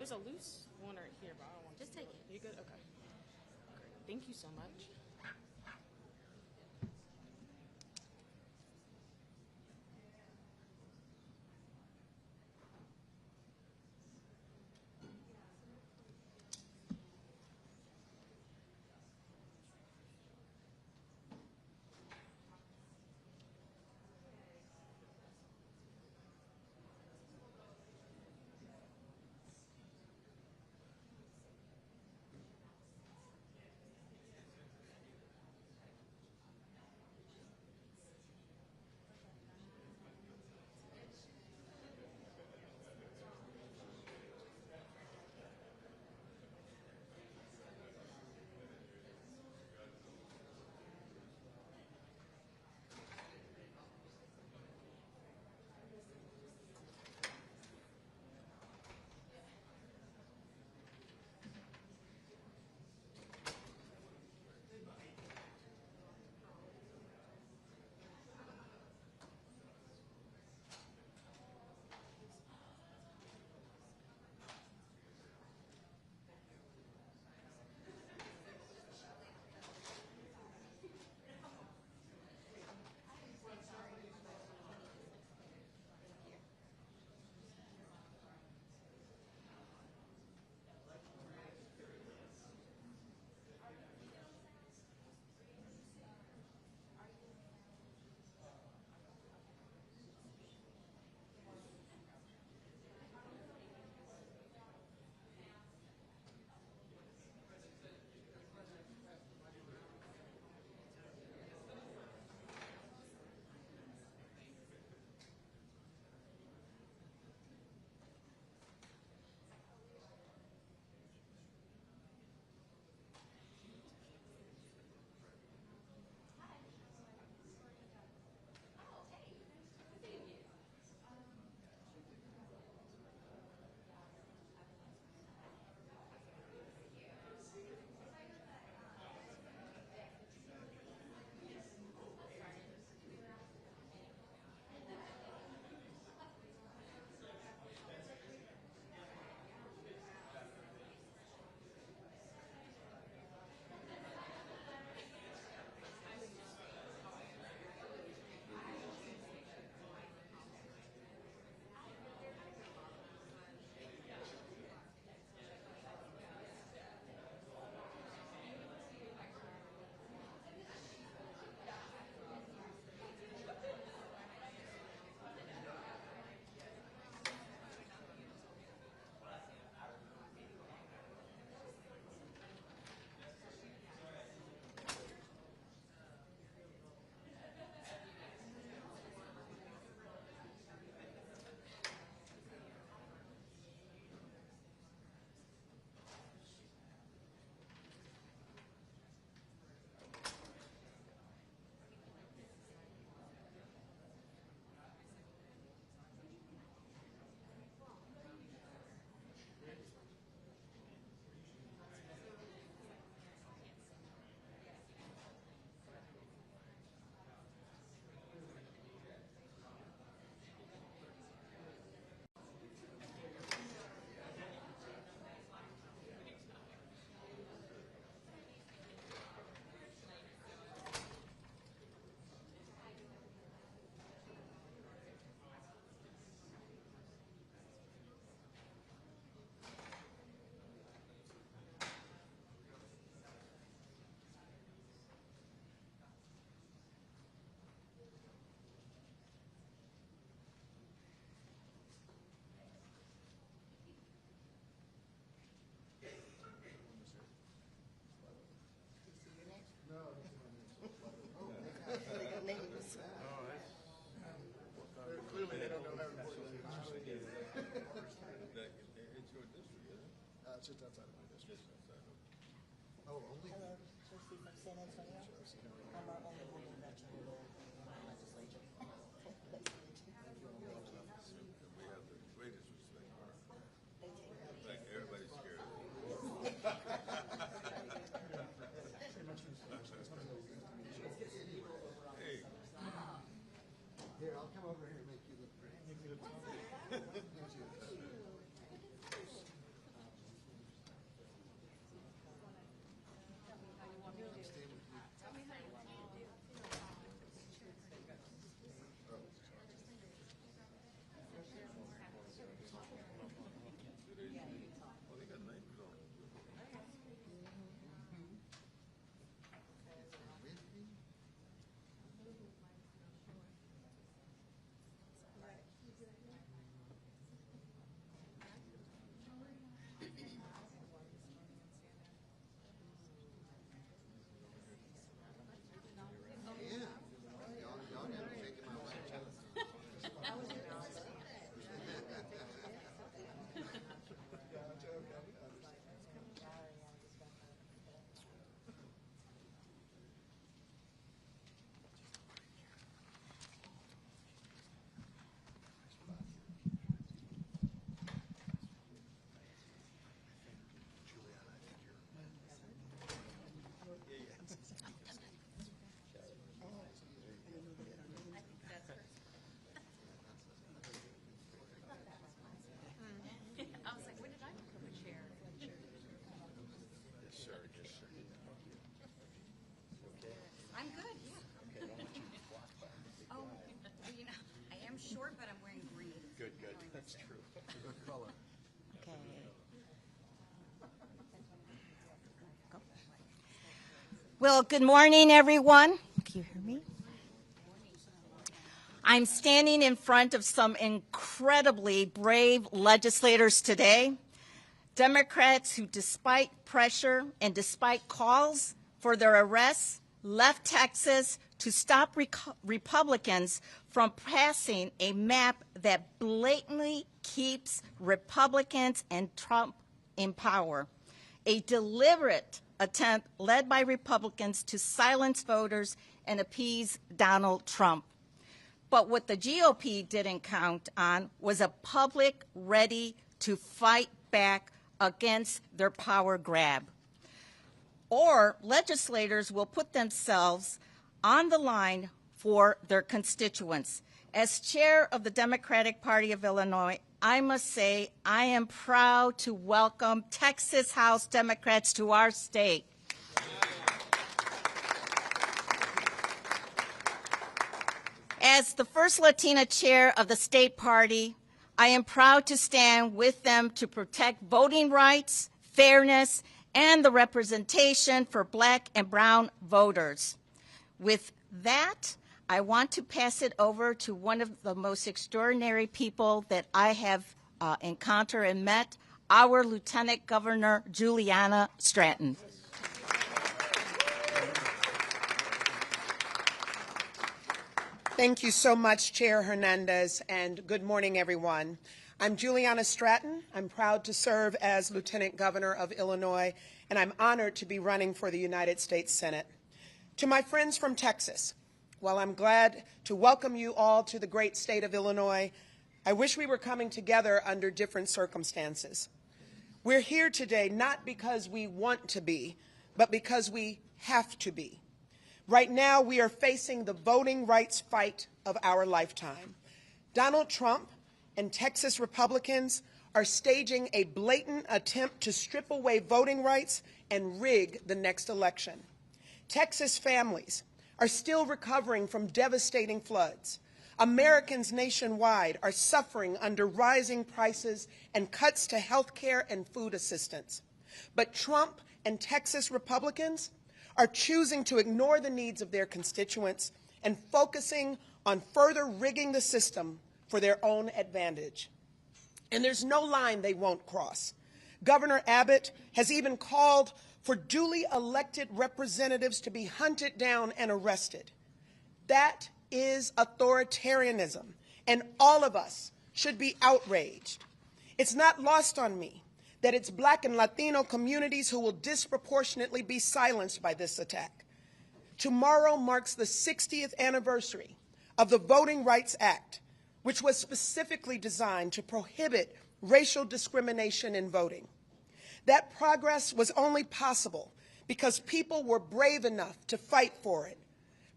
There's a loose one right here, but I don't want to. Just take it. You good? Okay. Great. Thank you so much. Names. Clearly, they don't know how important it is. It's your district, isn't it? It's just outside of my district. Just outside of. Oh, only? Hello, Trustee from San Antonio. I'm our only woman veteran in the legislature. We have the greatest respect for her. Thank you. Like everybody's scared of her. Hey. Here, I'll come over here and make you look pretty. Make me look Good color. Okay. Go. Well, good morning, everyone. Can you hear me? I'm standing in front of some incredibly brave legislators today, Democrats who, despite pressure and despite calls for their arrests, left Texas to stop Republicans from passing a map that blatantly keeps Republicans and Trump in power, a deliberate attempt led by Republicans to silence voters and appease Donald Trump. But what the GOP didn't count on was a public ready to fight back against their power grab. Or legislators will put themselves on the line for their constituents. As chair of the Democratic Party of Illinois, I must say I am proud to welcome Texas House Democrats to our state. As the first Latina chair of the state party, I am proud to stand with them to protect voting rights, fairness, and the representation for Black and brown voters. With that, I want to pass it over to one of the most extraordinary people that I have encountered and met, our Lieutenant Governor Juliana Stratton. Thank you so much, Chair Hernandez, and good morning, everyone. I'm Juliana Stratton. I'm proud to serve as Lieutenant Governor of Illinois, and I'm honored to be running for the United States Senate. To my friends from Texas, while I'm glad to welcome you all to the great state of Illinois, I wish we were coming together under different circumstances. We're here today not because we want to be, but because we have to be. Right now, we are facing the voting rights fight of our lifetime. Donald Trump and Texas Republicans are staging a blatant attempt to strip away voting rights and rig the next election. Texas families are still recovering from devastating floods. Americans nationwide are suffering under rising prices and cuts to health care and food assistance. But Trump and Texas Republicans are choosing to ignore the needs of their constituents and focusing on further rigging the system for their own advantage. And there's no line they won't cross. Governor Abbott has even called for duly elected representatives to be hunted down and arrested. That is authoritarianism, and all of us should be outraged. It's not lost on me that it's Black and Latino communities who will disproportionately be silenced by this attack. Tomorrow marks the 60th anniversary of the Voting Rights Act, which was specifically designed to prohibit racial discrimination in voting. That progress was only possible because people were brave enough to fight for it.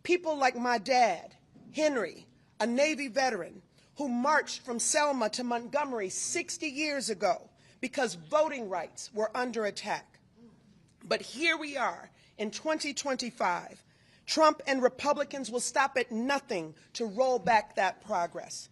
People like my dad, Henry, a Navy veteran, who marched from Selma to Montgomery 60 years ago because voting rights were under attack. But here we are in 2025. Trump and Republicans will stop at nothing to roll back that progress.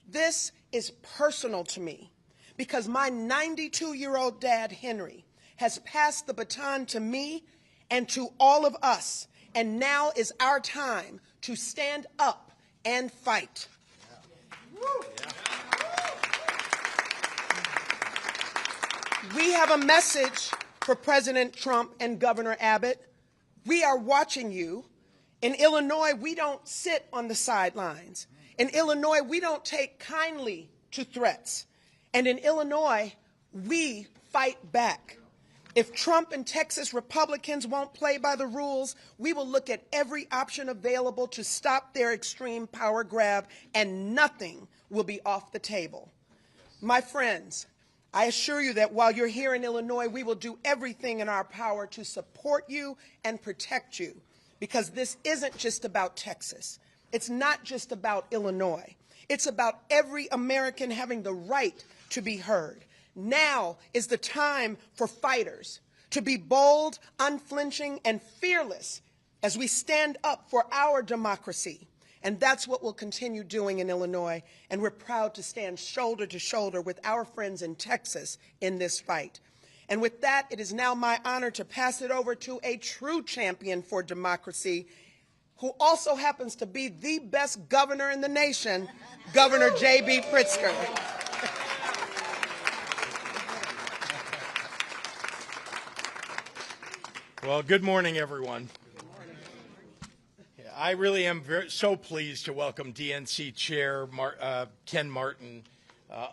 This is personal to me because my 92-year-old dad, Henry, has passed the baton to me and to all of us, and now is our time to stand up and fight. We have a message for President Trump and Governor Abbott. We are watching you. In Illinois, we don't sit on the sidelines. In Illinois, we don't take kindly to threats. And in Illinois, we fight back. If Trump and Texas Republicans won't play by the rules, we will look at every option available to stop their extreme power grab, and nothing will be off the table. My friends, I assure you that while you're here in Illinois, we will do everything in our power to support you and protect you, because this isn't just about Texas. It's not just about Illinois. It's about every American having the right to be heard. Now is the time for fighters to be bold, unflinching, and fearless as we stand up for our democracy And that's what we'll continue doing in Illinois, and we're proud to stand shoulder to shoulder with our friends in Texas in this fight. And with that, it is now my honor to pass it over to a true champion for democracy, who also happens to be the best governor in the nation, Governor J.B. Pritzker. Well, good morning, everyone. I really am so pleased to welcome DNC Chair Ken Martin,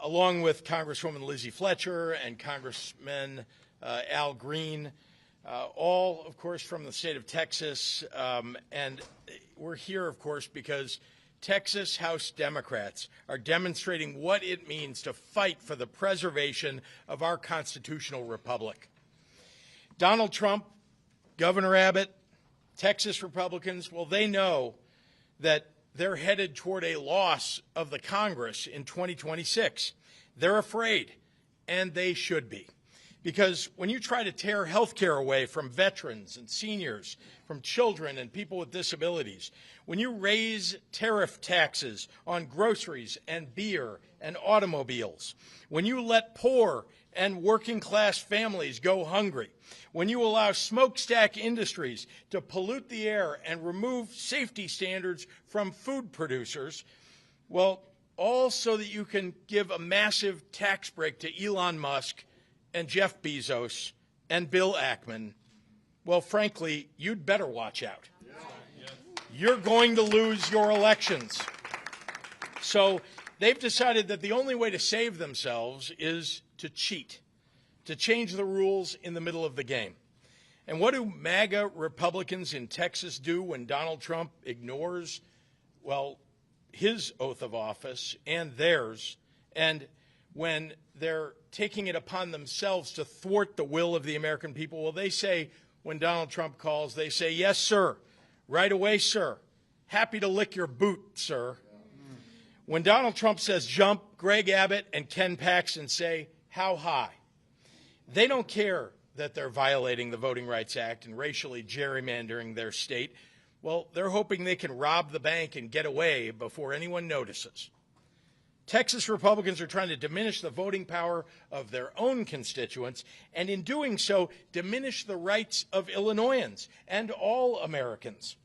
along with Congresswoman Lizzie Fletcher and Congressman Al Green, all, of course, from the state of Texas. And we're here, of course, because Texas House Democrats are demonstrating what it means to fight for the preservation of our constitutional republic. Donald Trump, Governor Abbott, Texas Republicans, well, they know that they're headed toward a loss of the Congress in 2026. They're afraid, and they should be. Because when you try to tear health care away from veterans and seniors, from children and people with disabilities, when you raise tariff taxes on groceries and beer and automobiles, when you let poor and working class families go hungry, when you allow smokestack industries to pollute the air and remove safety standards from food producers, well, all so that you can give a massive tax break to Elon Musk and Jeff Bezos and Bill Ackman, well, frankly, you'd better watch out. You're going to lose your elections. So they've decided that the only way to save themselves is to cheat, to change the rules in the middle of the game. And what do MAGA Republicans in Texas do when Donald Trump ignores, well, his oath of office and theirs, and when they're taking it upon themselves to thwart the will of the American people? Well, they say, when Donald Trump calls, they say, "Yes, sir. Right away, sir. Happy to lick your boot, sir." When Donald Trump says jump, Greg Abbott and Ken Paxton say, "How high?" They don't care that they're violating the Voting Rights Act and racially gerrymandering their state. Well, they're hoping they can rob the bank and get away before anyone notices. Texas Republicans are trying to diminish the voting power of their own constituents, and in doing so, diminish the rights of Illinoisans and all Americans.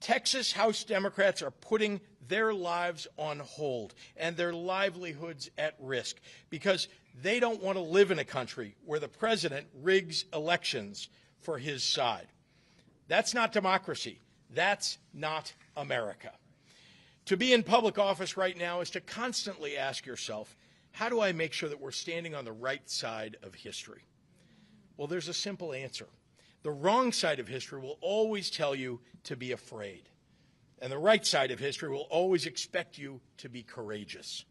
Texas House Democrats are putting their lives on hold and their livelihoods at risk because they don't want to live in a country where the president rigs elections for his side. That's not democracy. That's not America. To be in public office right now is to constantly ask yourself, how do I make sure that we're standing on the right side of history? Well, there's a simple answer. The wrong side of history will always tell you to be afraid. And the right side of history will always expect you to be courageous.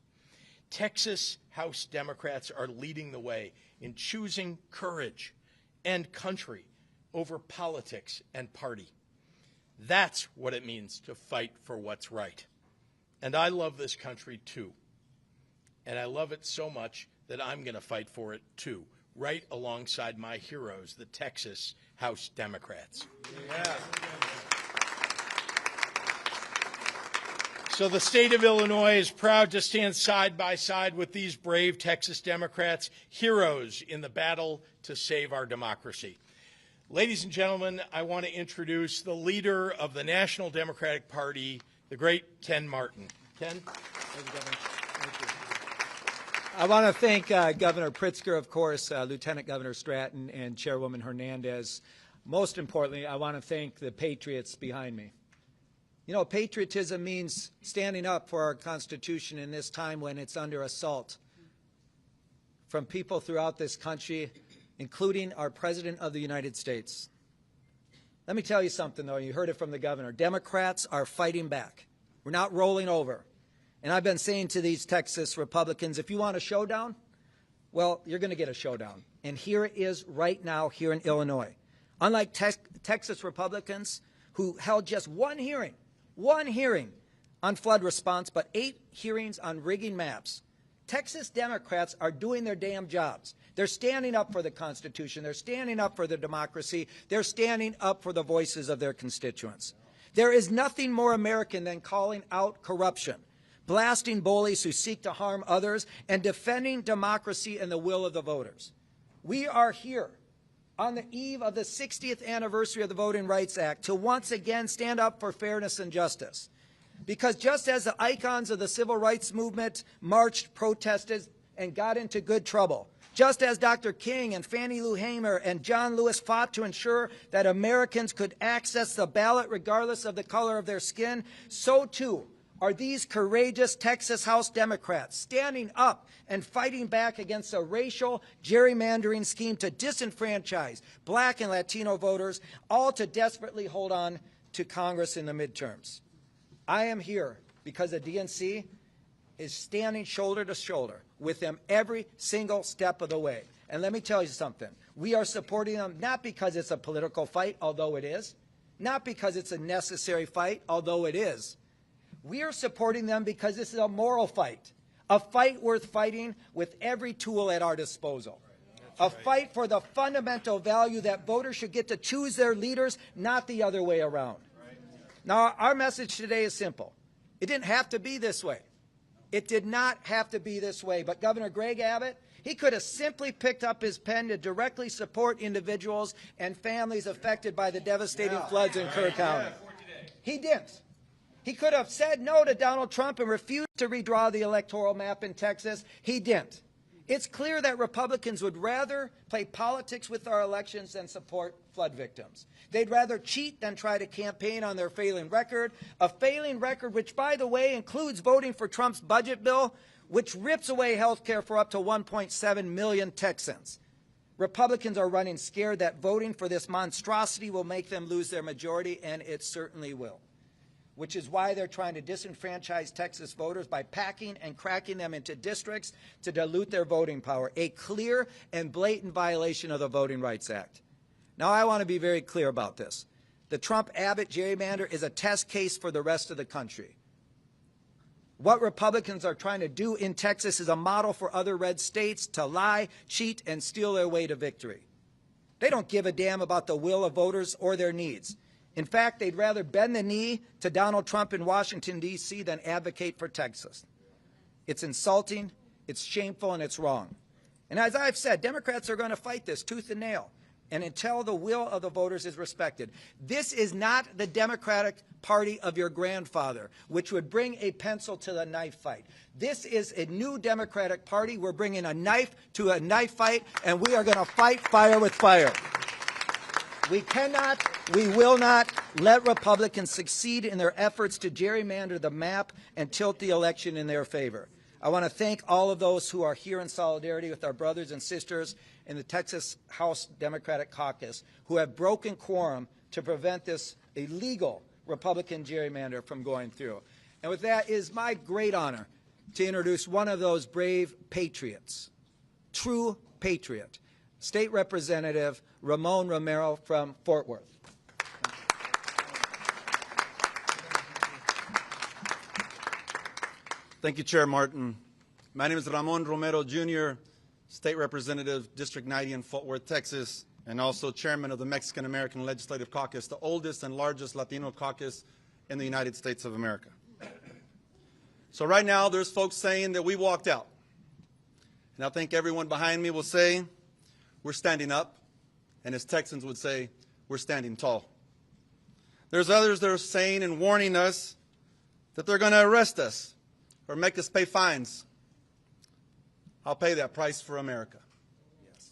Texas House Democrats are leading the way in choosing courage and country over politics and party. That's what it means to fight for what's right. And I love this country too. And I love it so much that I'm going to fight for it too, right alongside my heroes, the Texas House Democrats. Yeah. So the state of Illinois is proud to stand side by side with these brave Texas Democrats, heroes in the battle to save our democracy. Ladies and gentlemen, I want to introduce the leader of the National Democratic Party, the great Ken Martin. Ken? Thank you, Governor. Thank you. I want to thank Governor Pritzker, of course, Lieutenant Governor Stratton, and Chairwoman Hernandez. Most importantly, I want to thank the patriots behind me. You know, patriotism means standing up for our Constitution in this time when it's under assault from people throughout this country, including our President of the United States. Let me tell you something, though. You heard it from the governor. Democrats are fighting back. We're not rolling over. And I've been saying to these Texas Republicans, if you want a showdown, well, you're going to get a showdown. And here it is right now here in Illinois. Unlike Texas Republicans who held just one hearing on flood response, but 8 hearings on rigging maps, Texas Democrats are doing their damn jobs. They're standing up for the Constitution. They're standing up for the democracy. They're standing up for the voices of their constituents. There is nothing more American than calling out corruption, blasting bullies who seek to harm others, and defending democracy and the will of the voters. We are here on the eve of the 60th anniversary of the Voting Rights Act to once again stand up for fairness and justice. Because just as the icons of the civil rights movement marched, protested, and got into good trouble, just as Dr. King and Fannie Lou Hamer and John Lewis fought to ensure that Americans could access the ballot regardless of the color of their skin, so too are these courageous Texas House Democrats standing up and fighting back against a racial gerrymandering scheme to disenfranchise black and Latino voters, all to desperately hold on to Congress in the midterms. I am here because the DNC is standing shoulder to shoulder with them every single step of the way. And let me tell you something. We are supporting them not because it's a political fight, although it is, not because it's a necessary fight, although it is. We are supporting them because this is a moral fight, a fight worth fighting with every tool at our disposal, a fight for the fundamental value that voters should get to choose their leaders, not the other way around. Now, our message today is simple. It didn't have to be this way. It did not have to be this way. But Governor Greg Abbott, he could have simply picked up his pen to directly support individuals and families affected by the devastating floods in Kerr County. He didn't. He could have said no to Donald Trump and refused to redraw the electoral map in Texas. He didn't. It's clear that Republicans would rather play politics with our elections than support flood victims. They'd rather cheat than try to campaign on their failing record, a failing record which, by the way, includes voting for Trump's budget bill, which rips away health care for up to 1.7 million Texans. Republicans are running scared that voting for this monstrosity will make them lose their majority, and it certainly will, which is why they're trying to disenfranchise Texas voters by packing and cracking them into districts to dilute their voting power, a clear and blatant violation of the Voting Rights Act. Now, I want to be very clear about this. The Trump-Abbott gerrymander is a test case for the rest of the country. What Republicans are trying to do in Texas is a model for other red states to lie, cheat, and steal their way to victory. They don't give a damn about the will of voters or their needs. In fact, they'd rather bend the knee to Donald Trump in Washington, D.C. than advocate for Texas. It's insulting, it's shameful, and it's wrong. And as I've said, Democrats are going to fight this tooth and nail, and until the will of the voters is respected. This is not the Democratic Party of your grandfather, which would bring a pencil to the knife fight. This is a new Democratic Party. We're bringing a knife to a knife fight, and we are going to fight fire with fire. We cannot, we will not let Republicans succeed in their efforts to gerrymander the map and tilt the election in their favor. I want to thank all of those who are here in solidarity with our brothers and sisters in the Texas House Democratic Caucus who have broken quorum to prevent this illegal Republican gerrymander from going through. And with that, it is my great honor to introduce one of those brave patriots, true patriot, State Representative Ramon Romero from Fort Worth. Thank you, Chair Martin. My name is Ramon Romero, Jr., State Representative, District 90 in Fort Worth, Texas, and also Chairman of the Mexican-American Legislative Caucus, the oldest and largest Latino caucus in the United States of America. So right now, there's folks saying that we walked out. And I think everyone behind me will say, we're standing up, and as Texans would say, we're standing tall. There's others that are saying and warning us that they're going to arrest us or make us pay fines. I'll pay that price for America.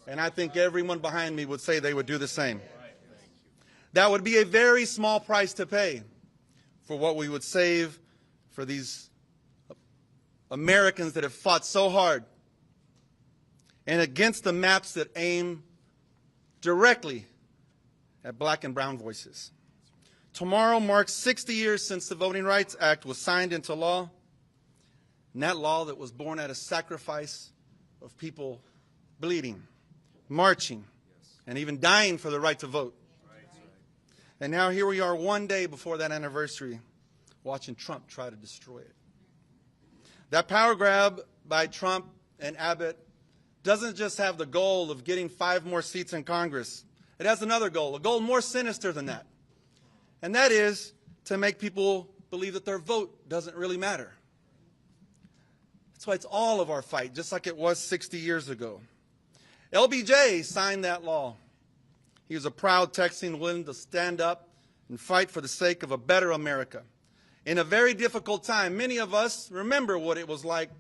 And I think everyone behind me would say they would do the same. That would be a very small price to pay for what we would save for these Americans that have fought so hard and against the maps that aim directly at black and brown voices. Tomorrow marks 60 years since the Voting Rights Act was signed into law, and that law that was born out of sacrifice of people bleeding, marching, and even dying for the right to vote. And now here we are one day before that anniversary, watching Trump try to destroy it. That power grab by Trump and Abbott doesn't just have the goal of getting 5 more seats in Congress. It has another goal, a goal more sinister than that. And that is to make people believe that their vote doesn't really matter. That's why it's all of our fight, just like it was 60 years ago. LBJ signed that law. He was a proud Texan willing to stand up and fight for the sake of a better America. In a very difficult time, many of us remember what it was like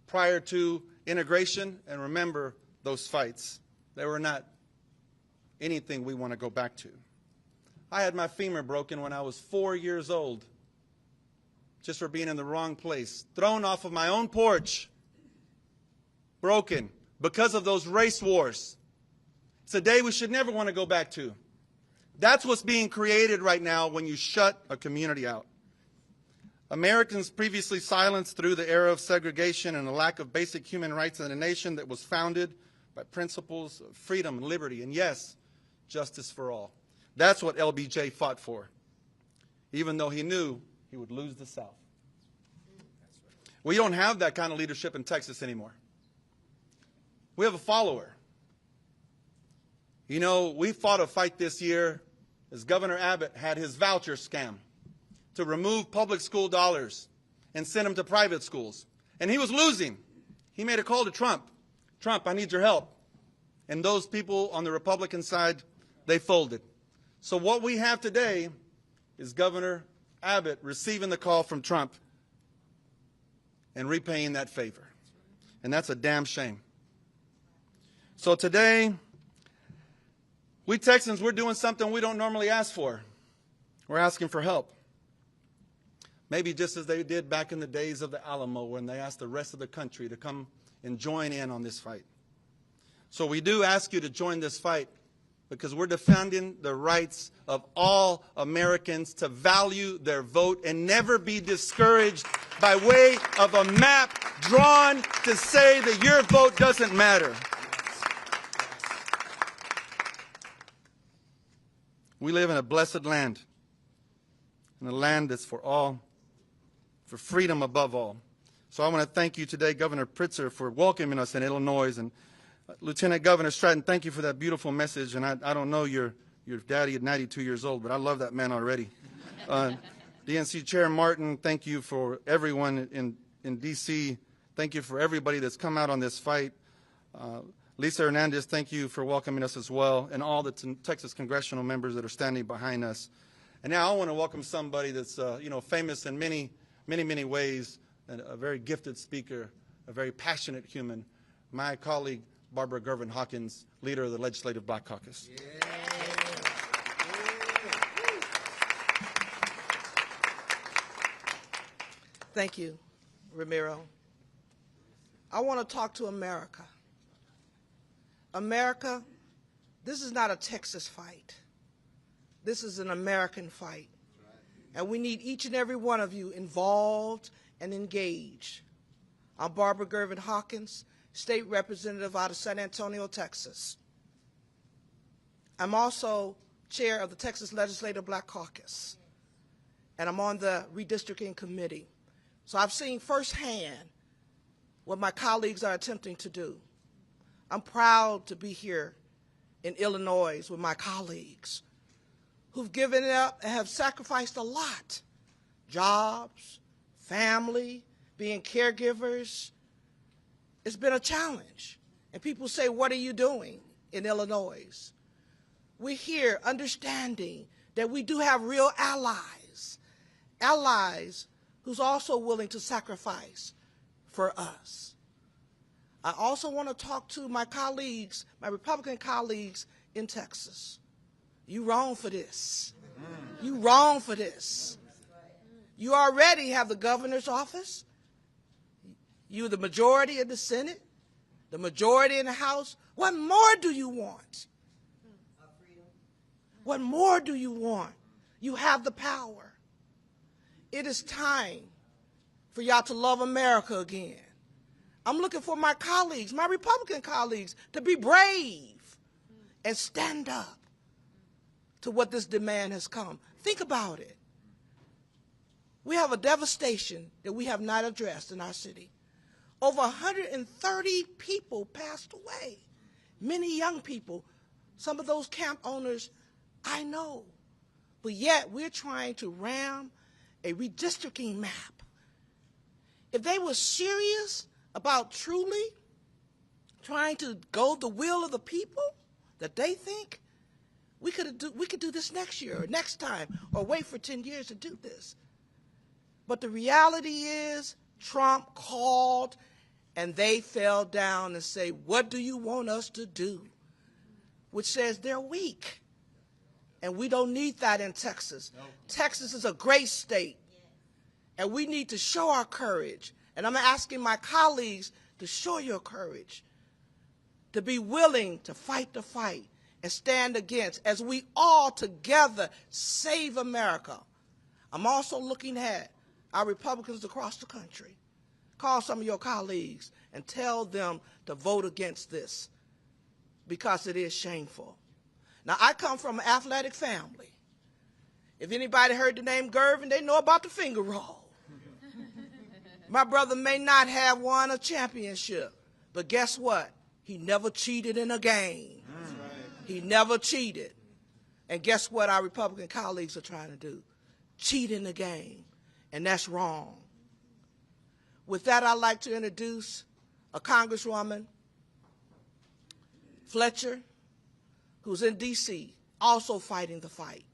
prior to integration and remember those fights. They were not anything we want to go back to. I had my femur broken when I was 4 years old, just for being in the wrong place, thrown off of my own porch, broken because of those race wars. It's a day we should never want to go back to. That's what's being created right now when you shut a community out. Americans previously silenced through the era of segregation and the lack of basic human rights in a nation that was founded by principles of freedom and liberty, and yes, justice for all. That's what LBJ fought for, even though he knew he would lose the South. We don't have that kind of leadership in Texas anymore. We have a follower. You know, we fought a fight this year as Governor Abbott had his voucher scam to remove public school dollars and send them to private schools. And he was losing. He made a call to Trump. Trump, I need your help. And those people on the Republican side, they folded. So what we have today is Governor Abbott receiving the call from Trump and repaying that favor. And that's a damn shame. So today, we Texans, we're doing something we don't normally ask for. We're asking for help. Maybe just as they did back in the days of the Alamo when they asked the rest of the country to come and join in on this fight. So we do ask you to join this fight because we're defending the rights of all Americans to value their vote and never be discouraged by way of a map drawn to say that your vote doesn't matter. We live in a blessed land, in a land that's for all, for freedom above all. So I want to thank you today, Governor Pritzker, for welcoming us in Illinois, and Lieutenant Governor Stratton, thank you for that beautiful message. And I don't know your daddy at 92 years old, but I love that man already. DNC Chair Martin, thank you for everyone in D.C. Thank you for everybody that's come out on this fight. Lisa Hernandez, thank you for welcoming us as well, and all the Texas congressional members that are standing behind us. And now I want to welcome somebody that's famous in many ways, and a very gifted speaker, a very passionate human, my colleague Barbara Gervin Hawkins, leader of the Legislative Black Caucus. Yeah. Thank you, Ramiro. I want to talk to America. America, this is not a Texas fight. This is an American fight. And we need each and every one of you involved and engaged. I'm Barbara Gervin Hawkins, State Representative out of San Antonio, Texas. I'm also chair of the Texas Legislative Black Caucus, and I'm on the Redistricting Committee. So I've seen firsthand what my colleagues are attempting to do. I'm proud to be here in Illinois with my colleagues who've given up and have sacrificed a lot. Jobs, family, being caregivers. It's been a challenge. And people say, what are you doing in Illinois? We're here understanding that we do have real allies, allies who's also willing to sacrifice for us. I also want to talk to my colleagues, my Republican colleagues in Texas. You wrong for this. You wrong for this. You already have the governor's office. You're the majority in the Senate, the majority in the House. What more do you want? What more do you want? You have the power. It is time for y'all to love America again. I'm looking for my colleagues, my Republican colleagues, to be brave and stand up to what this demand has come. Think about it. We have a devastation that we have not addressed in our city. Over 130 people passed away, many young people. Some of those camp owners I know. but yet we're trying to ram a redistricting map. If they were serious about truly trying to go the will of the people that they think, we could do this next year or next time, or wait for 10 years to do this. But the reality is Trump called and they fell down and say, what do you want us to do? Which says they're weak. And we don't need that in Texas. No. Texas is a great state. And we need to show our courage. And I'm asking my colleagues to show your courage, to be willing to fight the fight and stand against, as we all together save America. I'm also looking at our Republicans across the country. Call some of your colleagues and tell them to vote against this, because it is shameful. Now, I come from an athletic family. If anybody heard the name Gervin, they know about the finger roll. My brother may not have won a championship, but guess what? He never cheated in a game. He never cheated. And guess what our Republican colleagues are trying to do? Cheat in the game. And that's wrong. With that, I'd like to introduce a Congresswoman, Fletcher, who's in D.C., also fighting the fight.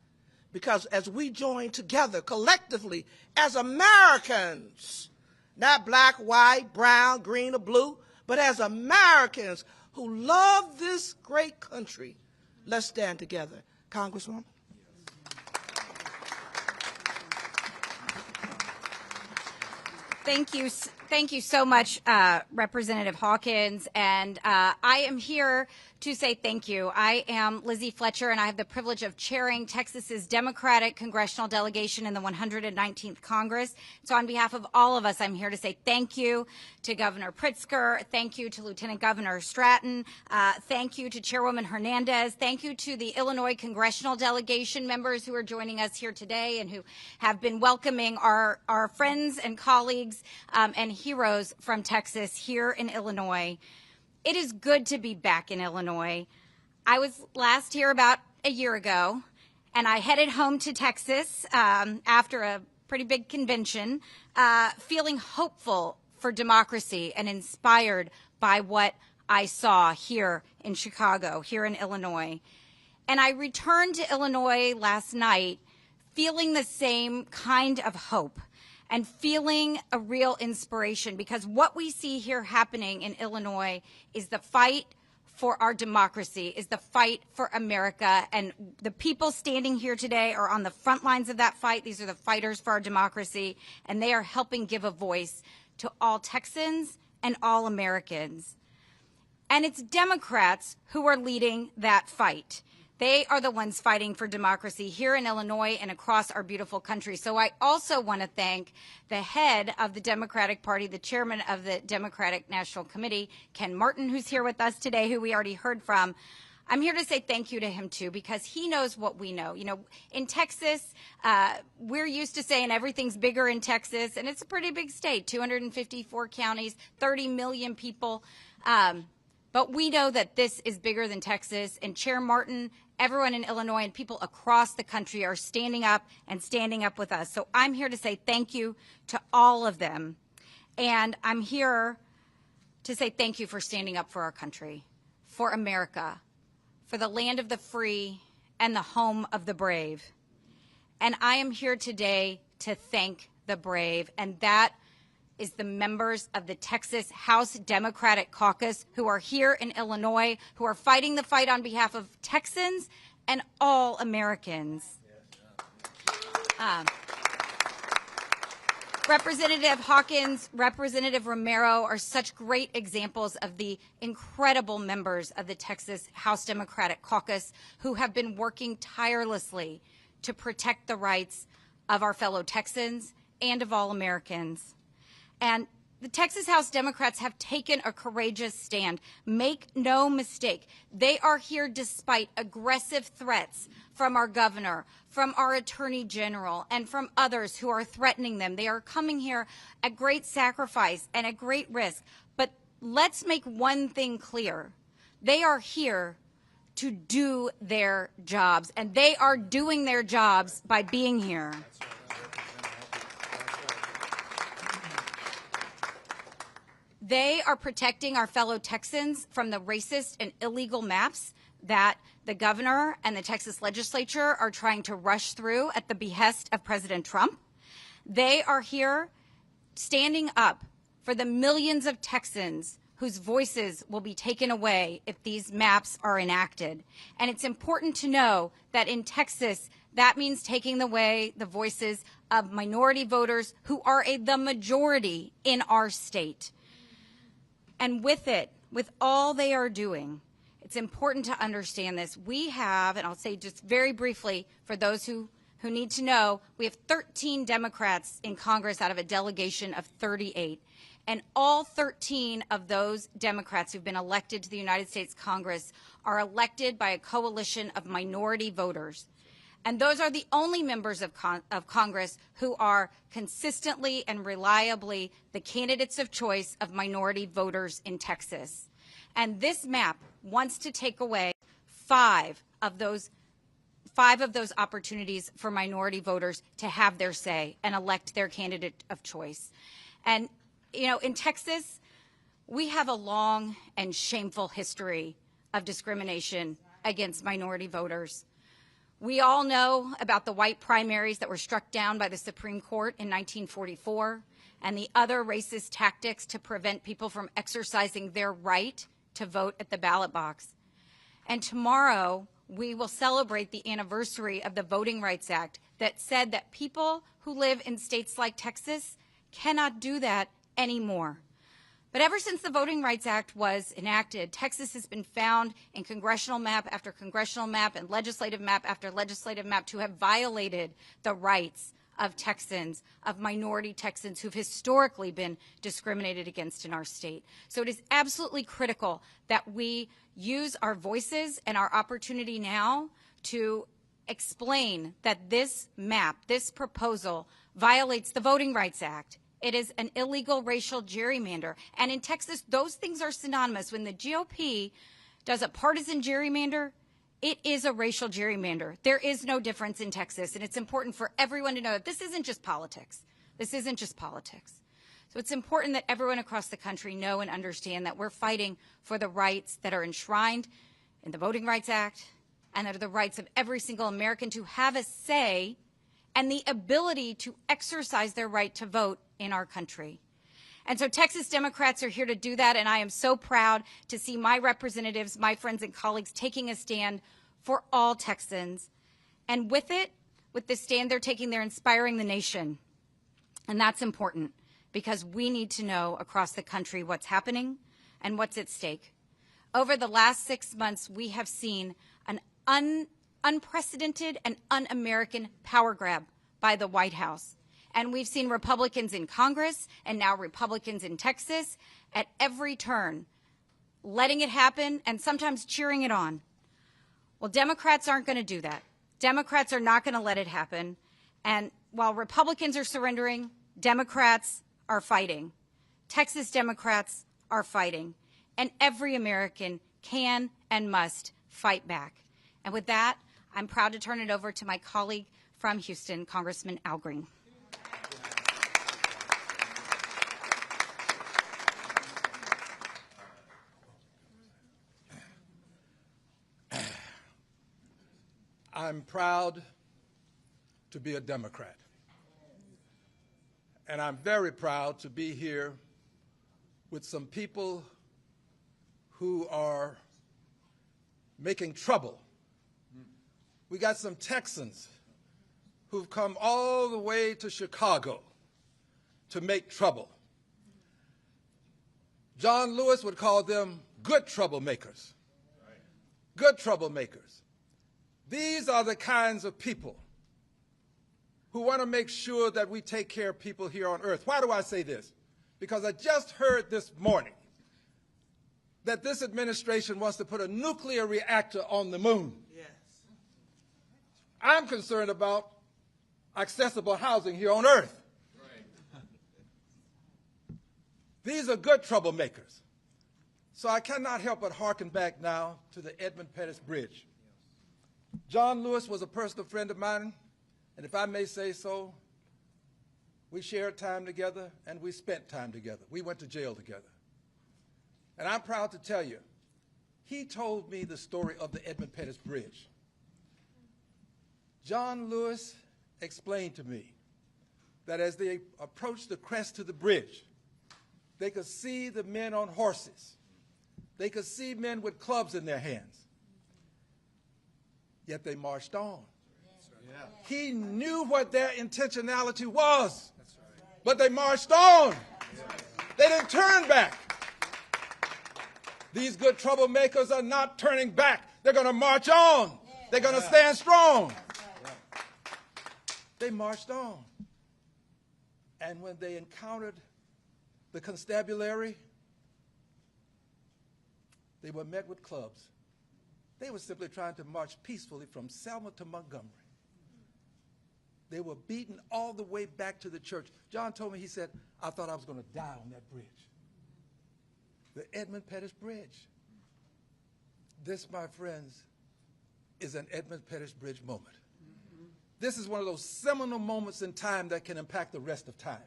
Because as we join together collectively as Americans, not black, white, brown, green, or blue, but as Americans who love this great country, let's stand together. Congresswoman. Thank you so much, Representative Hawkins. And I am here to say thank you. I am Lizzie Fletcher, and I have the privilege of chairing Texas's Democratic congressional delegation in the 119th Congress. So on behalf of all of us, I'm here to say thank you to Governor Pritzker, thank you to Lieutenant Governor Stratton, thank you to Chairwoman Hernandez, thank you to the Illinois congressional delegation members who are joining us here today and who have been welcoming our friends and colleagues and heroes from Texas here in Illinois. It is good to be back in Illinois. I was last here about a year ago, and I headed home to Texas after a pretty big convention, feeling hopeful for democracy and inspired by what I saw here in Chicago, here in Illinois. And I returned to Illinois last night feeling the same kind of hope and feeling a real inspiration, because what we see here happening in Illinois is the fight for our democracy, is the fight for America. And the people standing here today are on the front lines of that fight. These are the fighters for our democracy, and they are helping give a voice to all Texans and all Americans. And it's Democrats who are leading that fight. They are the ones fighting for democracy here in Illinois and across our beautiful country. So I also want to thank the head of the Democratic Party, the chairman of the Democratic National Committee, Ken Martin, who's here with us today, who we already heard from. I'm here to say thank you to him, too, because he knows what we know. You know, in Texas, we're used to saying everything's bigger in Texas, and it's a pretty big state, 254 counties, 30 million people. But we know that this is bigger than Texas, and Chair Martin, everyone in Illinois, and people across the country are standing up with us. So I'm here to say thank you to all of them. And I'm here to say thank you for standing up for our country, for America, for the land of the free and the home of the brave. And I am here today to thank the brave, and that is the members of the Texas House Democratic Caucus who are here in Illinois, who are fighting the fight on behalf of Texans and all Americans. Representative Hawkins, Representative Romero are such great examples of the incredible members of the Texas House Democratic Caucus who have been working tirelessly to protect the rights of our fellow Texans and of all Americans. And the Texas House Democrats have taken a courageous stand. Make no mistake, they are here despite aggressive threats from our governor, from our attorney general, and from others who are threatening them. They are coming here at great sacrifice and at great risk. But let's make one thing clear. They are here to do their jobs. And they are doing their jobs by being here. They are protecting our fellow Texans from the racist and illegal maps that the governor and the Texas legislature are trying to rush through at the behest of President Trump. They are here standing up for the millions of Texans whose voices will be taken away if these maps are enacted. And it's important to know that in Texas, that means taking away the voices of minority voters who are the majority in our state. And with it, with all they are doing, it's important to understand this. We have, and I'll say just very briefly for those who need to know, we have 13 Democrats in Congress out of a delegation of 38. And all 13 of those Democrats who've been elected to the United States Congress are elected by a coalition of minority voters. And those are the only members of Congress who are consistently and reliably the candidates of choice of minority voters in Texas. And this map wants to take away five of those opportunities for minority voters to have their say and elect their candidate of choice. And, you know, in Texas, we have a long and shameful history of discrimination against minority voters. We all know about the white primaries that were struck down by the Supreme Court in 1944 and the other racist tactics to prevent people from exercising their right to vote at the ballot box. And tomorrow, we will celebrate the anniversary of the Voting Rights Act that said that people who live in states like Texas cannot do that anymore. But ever since the Voting Rights Act was enacted, Texas has been found in congressional map after congressional map and legislative map after legislative map to have violated the rights of Texans, of minority Texans who've historically been discriminated against in our state. So it is absolutely critical that we use our voices and our opportunity now to explain that this map, this proposal, violates the Voting Rights Act. It is an illegal racial gerrymander. And in Texas, those things are synonymous. When the GOP does a partisan gerrymander, it is a racial gerrymander. There is no difference in Texas. And it's important for everyone to know that this isn't just politics. This isn't just politics. So it's important that everyone across the country know and understand that we're fighting for the rights that are enshrined in the Voting Rights Act and that are the rights of every single American to have a say and the ability to exercise their right to vote in our country. And so Texas Democrats are here to do that, and I am so proud to see my representatives, my friends and colleagues taking a stand for all Texans. And with it, with the stand they're taking, they're inspiring the nation. And that's important because we need to know across the country what's happening and what's at stake. Over the last 6 months, we have seen an unprecedented and un-American power grab by the White House. And we've seen Republicans in Congress and now Republicans in Texas at every turn letting it happen and sometimes cheering it on. Well, Democrats aren't going to do that. Democrats are not going to let it happen. And while Republicans are surrendering, Democrats are fighting. Texas Democrats are fighting. And every American can and must fight back. And with that, I'm proud to turn it over to my colleague from Houston, Congressman Al Green. I'm proud to be a Democrat. And I'm very proud to be here with some people who are making trouble. We got some Texans who've come all the way to Chicago to make trouble. John Lewis would call them good troublemakers. Good troublemakers. These are the kinds of people who want to make sure that we take care of people here on earth. Why do I say this? Because I just heard this morning that this administration wants to put a nuclear reactor on the moon. Yes. I'm concerned about accessible housing here on earth. Right. These are good troublemakers. So I cannot help but hearken back now to the Edmund Pettus Bridge. John Lewis was a personal friend of mine, and if I may say so, we shared time together and we spent time together. We went to jail together. And I'm proud to tell you, he told me the story of the Edmund Pettus Bridge. John Lewis explained to me that as they approached the crest to the bridge, they could see the men on horses. They could see men with clubs in their hands. Yet they marched on. Yeah. He knew what their intentionality was, but they marched on. They didn't turn back. These good troublemakers are not turning back. They're going to march on. They're going to stand strong. They marched on. And when they encountered the constabulary, they were met with clubs. They were simply trying to march peacefully from Selma to Montgomery. They were beaten all the way back to the church. John told me, he said, I thought I was going to die on that bridge. The Edmund Pettus Bridge. This, my friends, is an Edmund Pettus Bridge moment. This is one of those seminal moments in time that can impact the rest of time.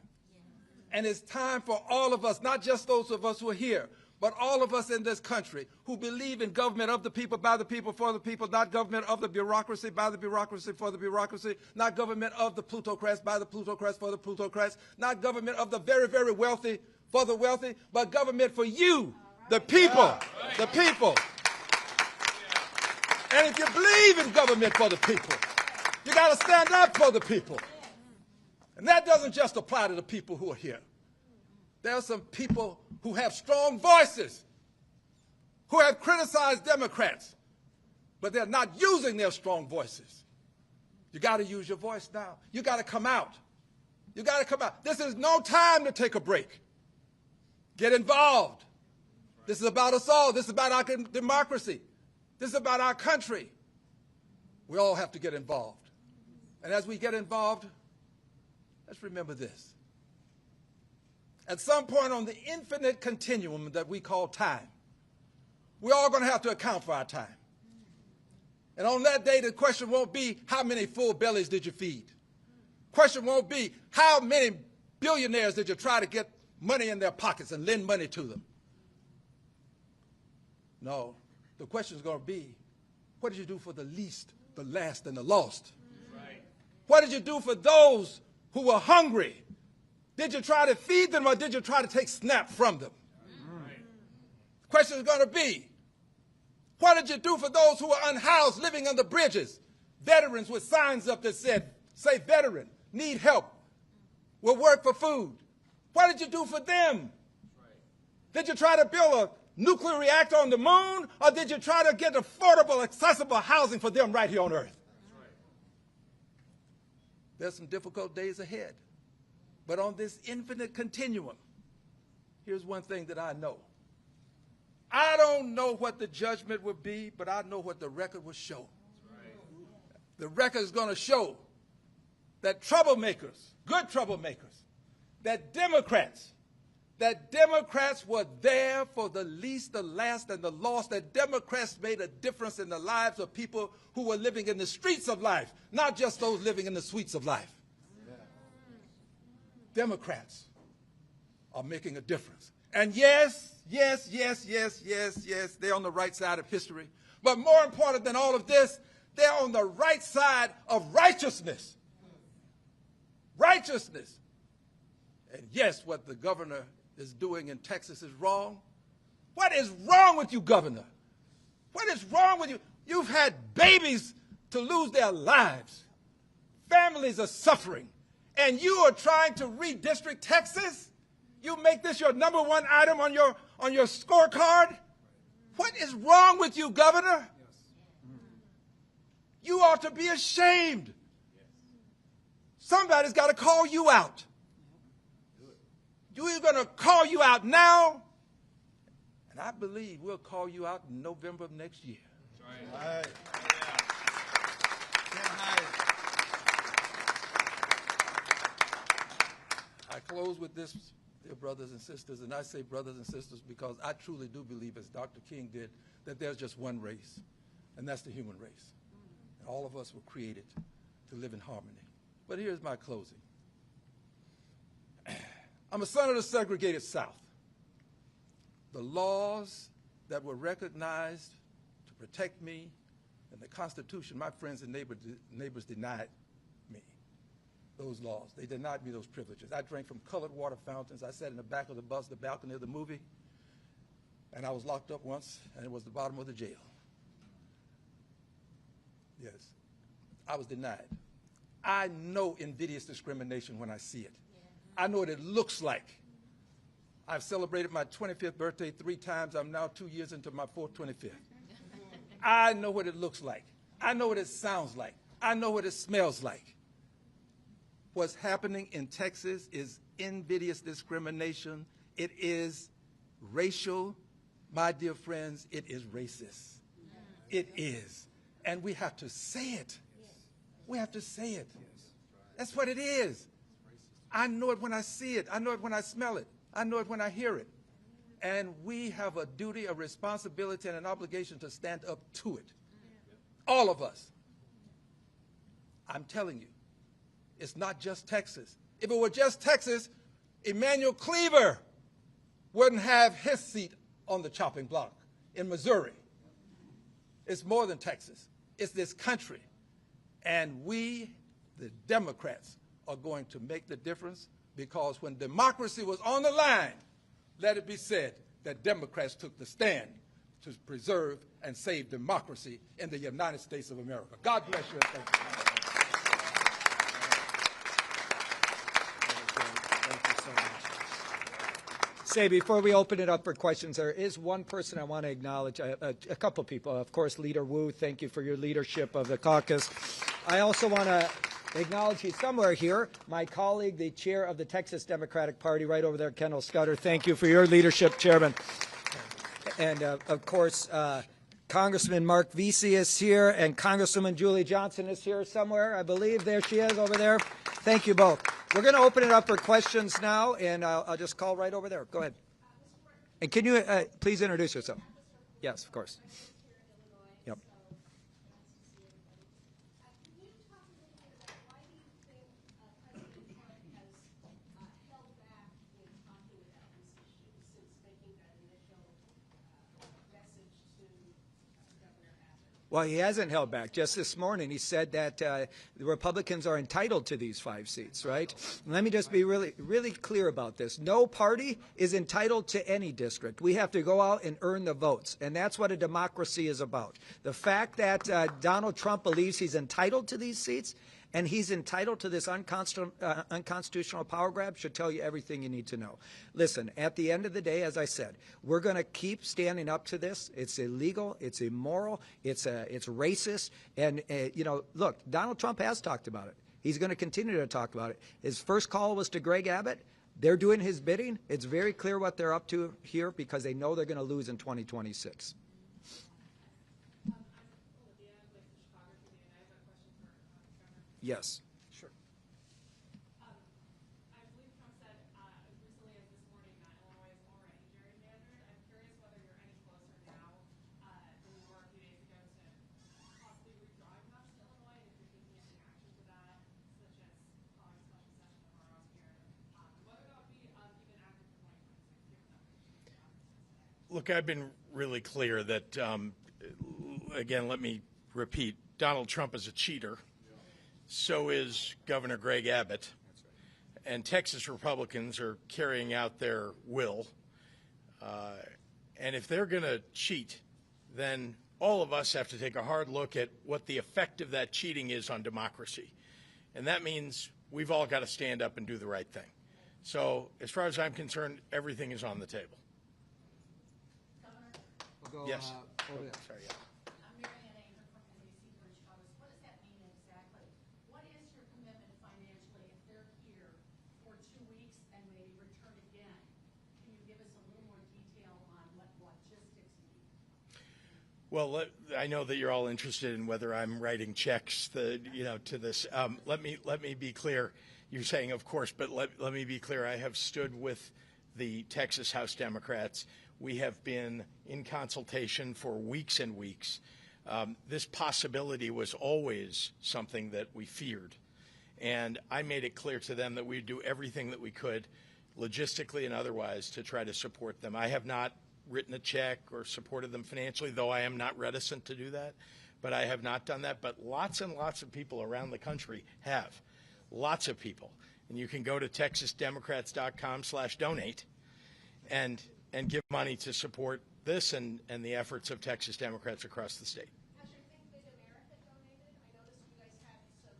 And it's time for all of us, not just those of us who are here, but all of us in this country who believe in government of the people, by the people, for the people, not government of the bureaucracy, by the bureaucracy, for the bureaucracy, not government of the plutocrats, by the plutocrats, for the plutocrats, not government of the very, very wealthy, for the wealthy, but government for you, the people, the people. And if you believe in government for the people, you got to stand up for the people. And that doesn't just apply to the people who are here. There are some people who have strong voices, who have criticized Democrats, but they're not using their strong voices. You got to use your voice now. You got to come out. You got to come out. This is no time to take a break. Get involved. This is about us all. This is about our democracy. This is about our country. We all have to get involved. And as we get involved, let's remember this. At some point on the infinite continuum that we call time, we're all going to have to account for our time. And on that day, the question won't be, how many full bellies did you feed? The question won't be, how many billionaires did you try to get money in their pockets and lend money to them? No, the question is going to be, what did you do for the least, the last, and the lost? Right. What did you do for those who were hungry? Did you try to feed them or did you try to take snap from them? Right. The question is going to be, what did you do for those who were unhoused, living under bridges? Veterans with signs up that said, say veteran, need help, will work for food. What did you do for them? Right. Did you try to build a nuclear reactor on the moon, or did you try to get affordable, accessible housing for them right here on Earth? Right. There's some difficult days ahead. But on this infinite continuum, here's one thing that I know. I don't know what the judgment will be, but I know what the record will show. Right. The record is going to show that troublemakers, good troublemakers, that Democrats were there for the least, the last, and the lost, that Democrats made a difference in the lives of people who were living in the streets of life, not just those living in the suites of life. Democrats are making a difference. And yes, they're on the right side of history. But more important than all of this, they're on the right side of righteousness. Righteousness. And yes, what the governor is doing in Texas is wrong. What is wrong with you, governor? What is wrong with you? You've had babies to lose their lives. Families are suffering. And you are trying to redistrict Texas? You make this your number one item on your scorecard? What is wrong with you, Governor? You ought to be ashamed. Somebody's got to call you out. We're going to call you out now, and I believe we'll call you out in November of next year. That's right. I close with this dear brothers and sisters, and I say brothers and sisters because I truly do believe, as Dr. King did, that there's just one race, and that's the human race. And all of us were created to live in harmony. But here's my closing. I'm a son of the segregated South. The laws that were recognized to protect me and the Constitution, my friends and neighbors denied me those laws. They denied me those privileges. I drank from colored water fountains. I sat in the back of the bus, the balcony of the movie, and I was locked up once, and it was the bottom of the jail. Yes, I was denied. I know invidious discrimination when I see it. I know what it looks like. I've celebrated my 25th birthday 3 times. I'm now 2 years into my 25th. I know what it looks like. I know what it sounds like. I know what it smells like. What's happening in Texas is invidious discrimination. It is racial. My dear friends, it is racist. It is. And we have to say it. We have to say it. That's what it is. I know it when I see it. I know it when I smell it. I know it when I hear it. And we have a duty, a responsibility, and an obligation to stand up to it. All of us. I'm telling you, it's not just Texas. If it were just Texas, Emmanuel Cleaver wouldn't have his seat on the chopping block in Missouri. It's more than Texas. It's this country. And we, the Democrats, are going to make the difference, because when democracy was on the line, let it be said that Democrats took the stand to preserve and save democracy in the United States of America. God bless you and thank you. Thank you so much. Say, before we open it up for questions, there is one person I want to acknowledge, a couple people. Of course, Leader Wu, thank you for your leadership of the caucus. I also want to acknowledge he's somewhere here, my colleague, the chair of the Texas Democratic Party, right over there, Kendall Scudder. Thank you for your leadership, Chairman. And, of course, Congressman Mark Vesey is here, and Congresswoman Julie Johnson is here somewhere, I believe. There she is over there. Thank you both. We're going to open it up for questions now, and I'll just call right over there. Go ahead. And can you please introduce yourself? Yes, of course. Yep. Well, he hasn't held back. Just this morning, he said that the Republicans are entitled to these 5 seats, right? And let me just be really clear about this. No party is entitled to any district. We have to go out and earn the votes, and that's what a democracy is about. The fact that Donald Trump believes he's entitled to these seats and he's entitled to this unconstitutional power grab should tell you everything you need to know. Listen, at the end of the day, as I said, we're going to keep standing up to this. It's illegal. It's immoral. It's racist. And, look, Donald Trump has talked about it. He's going to continue to talk about it. His first call was to Greg Abbott. They're doing his bidding. It's very clear what they're up to here because they know they're going to lose in 2026. Yes. Sure. I believe Trump said as recently as this morning that Illinois is already gerrymandered. I'm curious whether you're any closer now than you were a few days ago to possibly redrawing maps to Illinois, and if you're taking any action to that, such as calling a special session tomorrow here, whether that would be even active for 2026. Look, I've been really clear that, again, let me repeat, Donald Trump is a cheater. So is Governor Greg Abbott. And Texas Republicans are carrying out their will. And if they're going to cheat, then all of us have to take a hard look at what the effect of that cheating is on democracy. And that means we've all got to stand up and do the right thing. So as far as I'm concerned, everything is on the table. We'll go, yes. Over there. Sorry, yeah. Well, I know that you're all interested in whether I'm writing checks, to this. Let me be clear. You're saying, of course, but let me be clear. I have stood with the Texas House Democrats. We have been in consultation for weeks and weeks. This possibility was always something that we feared. And I made it clear to them that we'd do everything that we could, logistically and otherwise, to try to support them. I have not written a check or supported them financially, though I am not reticent to do that. But I have not done that. But lots and lots of people around the country have. Lots of people. And you can go to texasdemocrats.com/donate and give money to support this and the efforts of Texas Democrats across the state. Has your Think Big America donated? I noticed you guys had some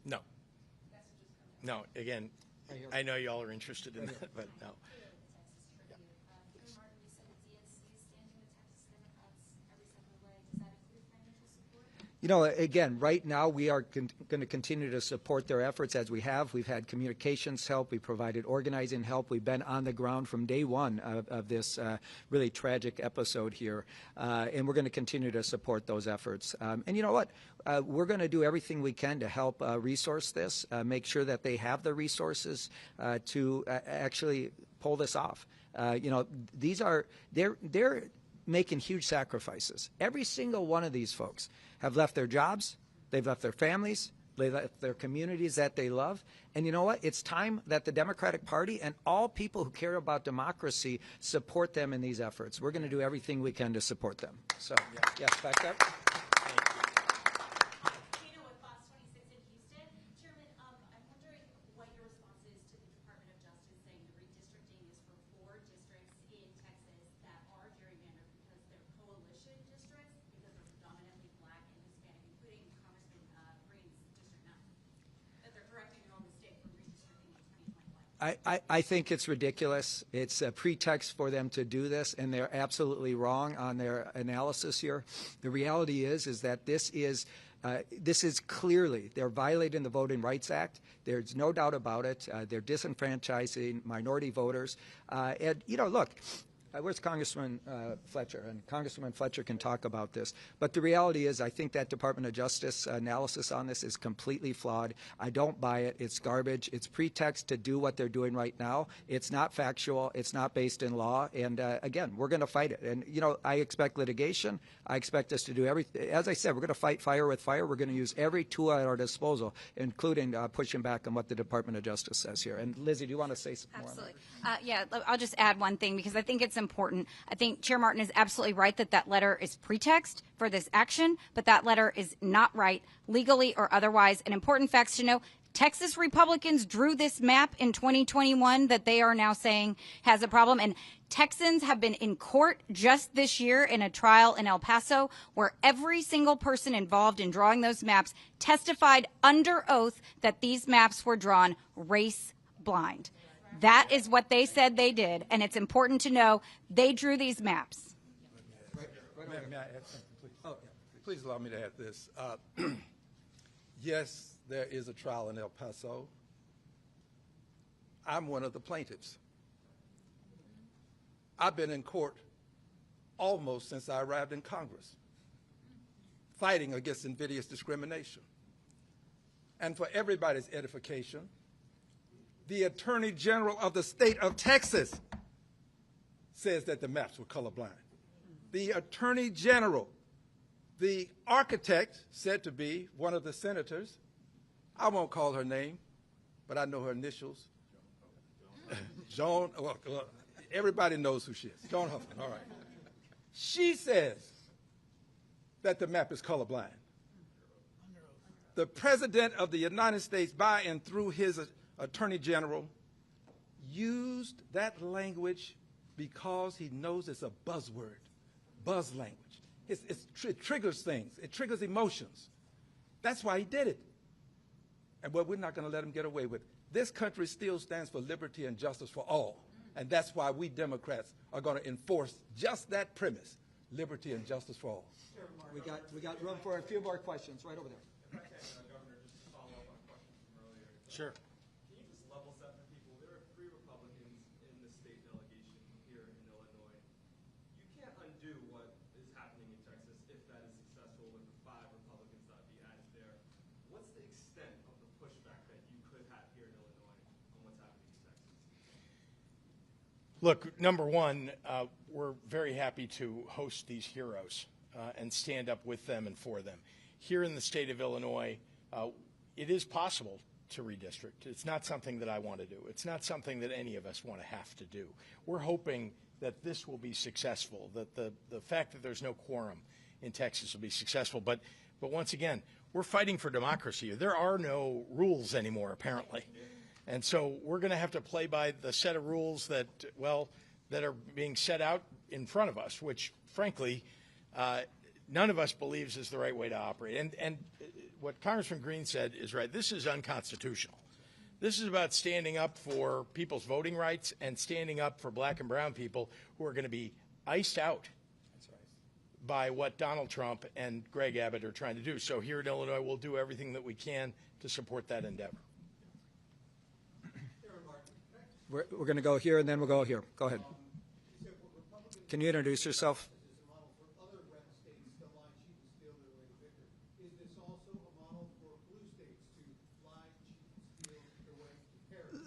No. messages come in. No. Again, I know y'all are interested in that, but no. You know, again, right now we are going to continue to support their efforts as we have. We've had communications help. We've provided organizing help. We've been on the ground from day one of this really tragic episode here. And we're going to continue to support those efforts. And you know what? We're going to do everything we can to help resource this, make sure that they have the resources to actually pull this off. You know, they're making huge sacrifices. Every single one of these folks have left their jobs, they've left their families, they left their communities that they love. And you know what? It's time that the Democratic Party and all people who care about democracy support them in these efforts. We're going to do everything we can to support them. So, yes, back up. Tina with Fox 26 in Houston. Chairman, I'm wondering what your response is to the Department of Justice saying the redistricting is for 4 districts in Texas that are gerrymandered because they're coalition districts, because they're predominantly black and Hispanic, including Congressman Green's District 9, that they're correcting their own mistake for redistricting in 2021. I think it's ridiculous. It's a pretext for them to do this, and they're absolutely wrong on their analysis here. The reality is that this is clearly, they're violating the Voting Rights Act. There's no doubt about it. They're disenfranchising minority voters. And, you know, look, where's Congressman Fletcher? And Congressman Fletcher can talk about this. But the reality is I think that Department of Justice analysis on this is completely flawed. I don't buy it. It's garbage. It's pretext to do what they're doing right now. It's not factual. It's not based in law. And, again, we're going to fight it. And, you know, I expect litigation. I expect us to do everything. As I said, we're going to fight fire with fire. We're going to use every tool at our disposal, including pushing back on what the Department of Justice says here. And, Lizzie, do you want to say some more on that? Absolutely. Yeah, I'll just add one thing because I think it's important. I think Chair Martin is absolutely right that letter is pretext for this action, but that letter is not right legally or otherwise. And important facts to know, Texas Republicans drew this map in 2021 that they are now saying has a problem. And Texans have been in court just this year in a trial in El Paso where every single person involved in drawing those maps testified under oath that these maps were drawn race blind. That is what they said they did, and it's important to know they drew these maps. May I add something, please? Oh, yeah. Please allow me to add this. Yes, there is a trial in El Paso. I'm one of the plaintiffs. I've been in court almost since I arrived in Congress, fighting against invidious discrimination. And for everybody's edification, the Attorney General of the state of Texas says that the maps were colorblind. The Attorney General, the architect said to be one of the senators, I won't call her name, but I know her initials. Joan, well, everybody knows who she is. Joan Huffman, all right. She says that the map is colorblind. The President of the United States, by and through his Attorney General, used that language because he knows it's a buzzword, buzz language. It triggers things. It triggers emotions. That's why he did it. And well, we're not going to let him get away with it. This country still stands for liberty and justice for all. And that's why we Democrats are going to enforce just that premise, liberty and justice for all. We got room for a few more questions right over there. If I can, Governor, just to follow up on a question from earlier. Sure. Can you just level set for people? There are 3 Republicans in the state delegation here in Illinois. You can't undo what is happening in Texas if that is successful with the 5 Republicans that would be added there. What's the extent of the pushback that you could have here in Illinois on what's happening in Texas? Look, number one, we're very happy to host these heroes and stand up with them and for them. Here in the state of Illinois, it is possible to redistrict. It's not something that I want to do. It's not something that any of us want to have to do. We're hoping that this will be successful, that the fact that there's no quorum in Texas will be successful. But once again, we're fighting for democracy. There are no rules anymore, apparently. And so we're going to have to play by the set of rules that, well, that are being set out in front of us, which, frankly, none of us believes is the right way to operate. And what Congressman Green said is right. This is unconstitutional. This is about standing up for people's voting rights and standing up for black and brown people who are going to be iced out by what Donald Trump and Greg Abbott are trying to do. So here in Illinois, we'll do everything that we can to support that endeavor. We're going to go here, and then we'll go here. Go ahead. Can you introduce yourself?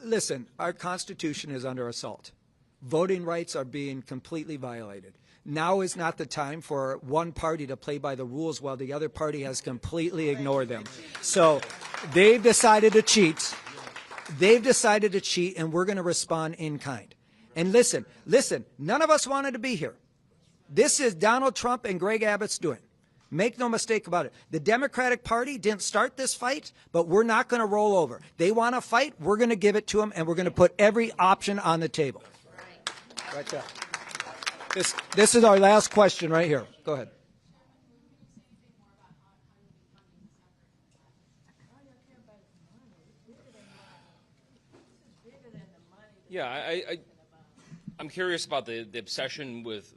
Listen, our Constitution is under assault. Voting rights are being completely violated. Now is not the time for one party to play by the rules while the other party has completely ignored them. So they've decided to cheat. They've decided to cheat, and we're going to respond in kind. And listen, none of us wanted to be here. This is Donald Trump and Greg Abbott's doing. Make no mistake about it. The Democratic Party didn't start this fight, but we're not going to roll over. They want to fight, we're going to give it to them, and we're going to put every option on the table. Right there. This is our last question right here. Go ahead. Yeah, I'm curious about the obsession with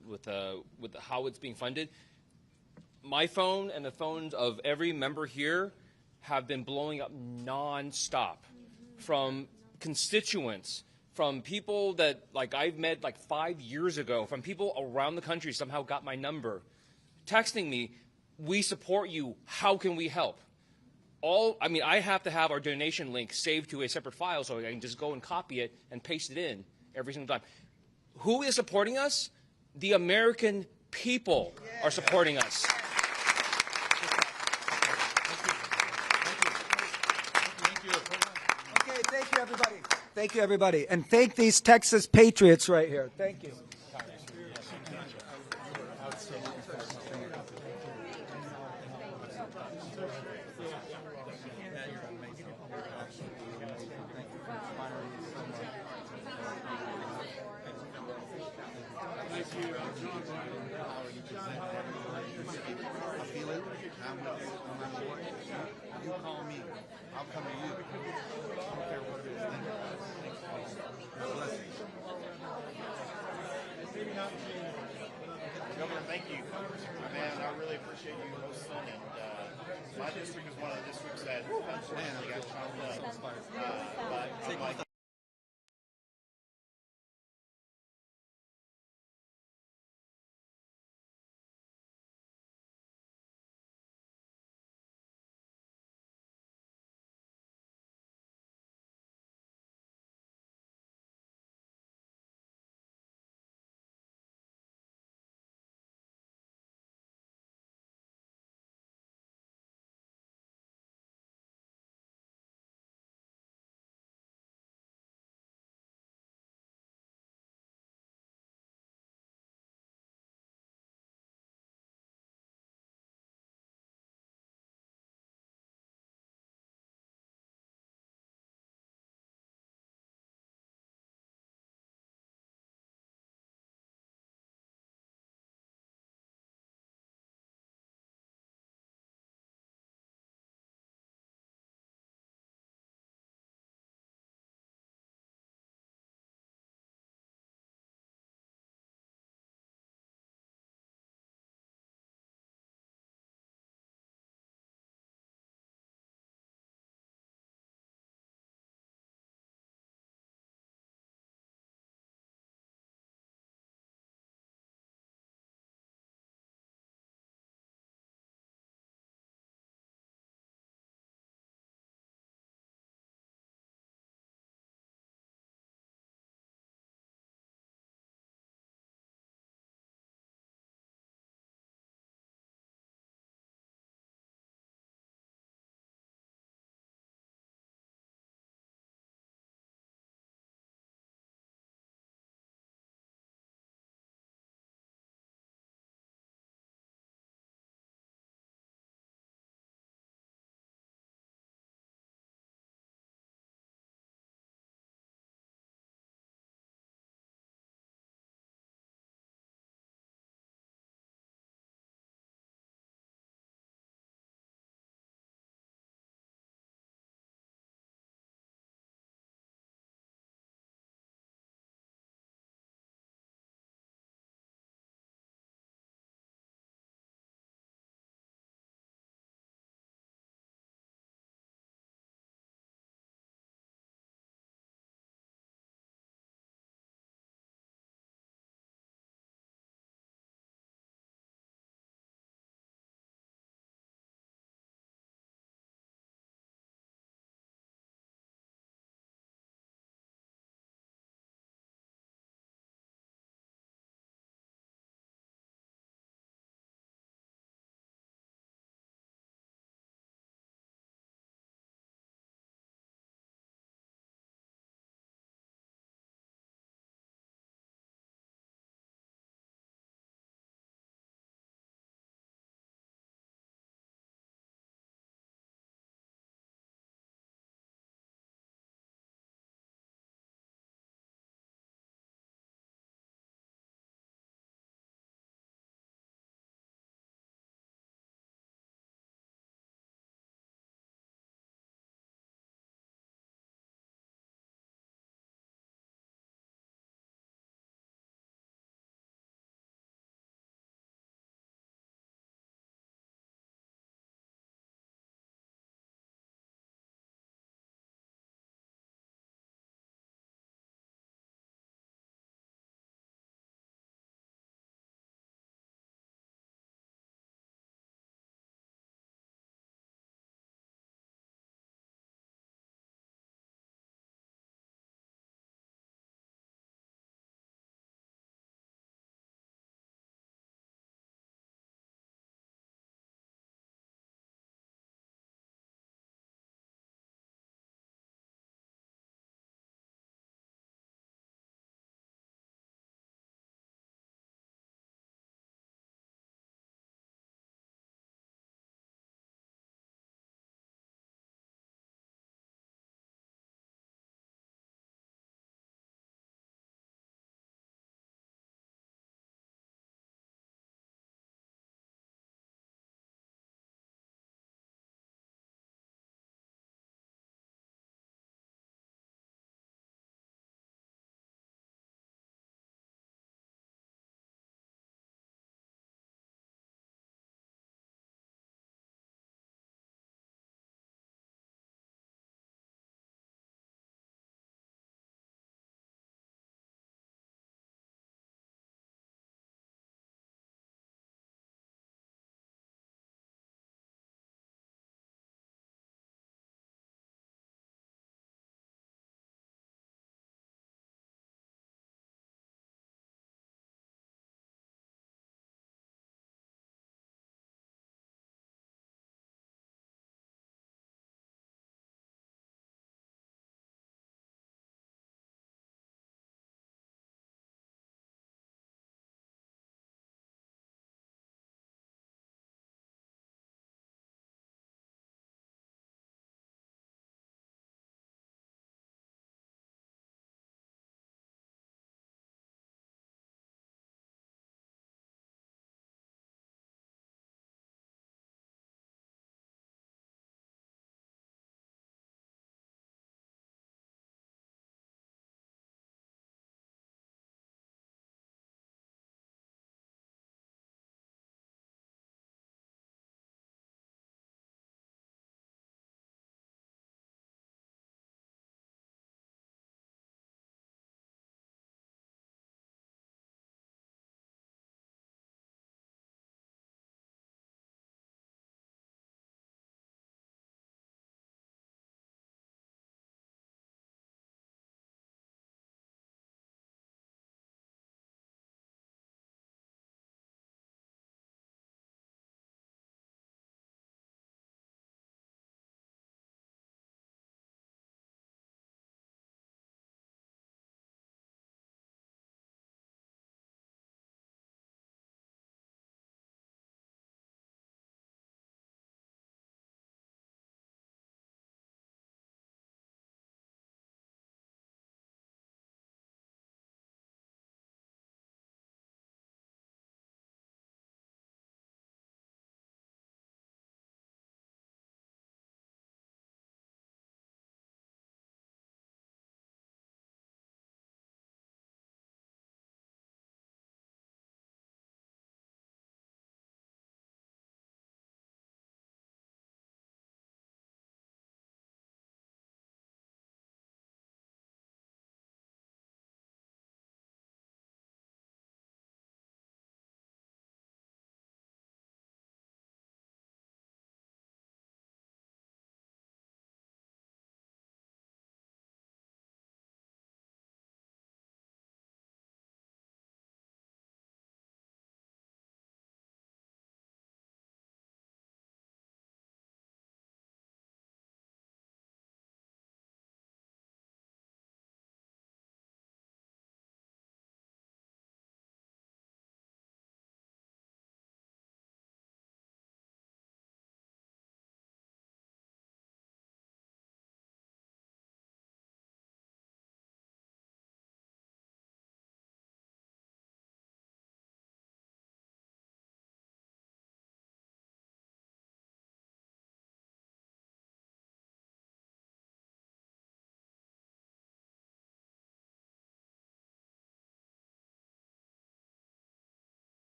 how it's being funded. My phone and the phones of every member here have been blowing up nonstop from constituents, from people that I've met 5 years ago, from people around the country somehow got my number, texting me, "We support you. How can we help?" I have to have our donation link saved to a separate file so I can just go and copy it and paste it in every single time. Who is supporting us? The American people are supporting us. Okay, thank you, everybody. Thank you, everybody. And thank these Texas patriots right here. Thank you. You call me, I'll come to you. I don't care what it is. God bless you. Governor, thank you. Man, I really appreciate you hosting, and my district is one of the districts that unfortunately got chopped up. But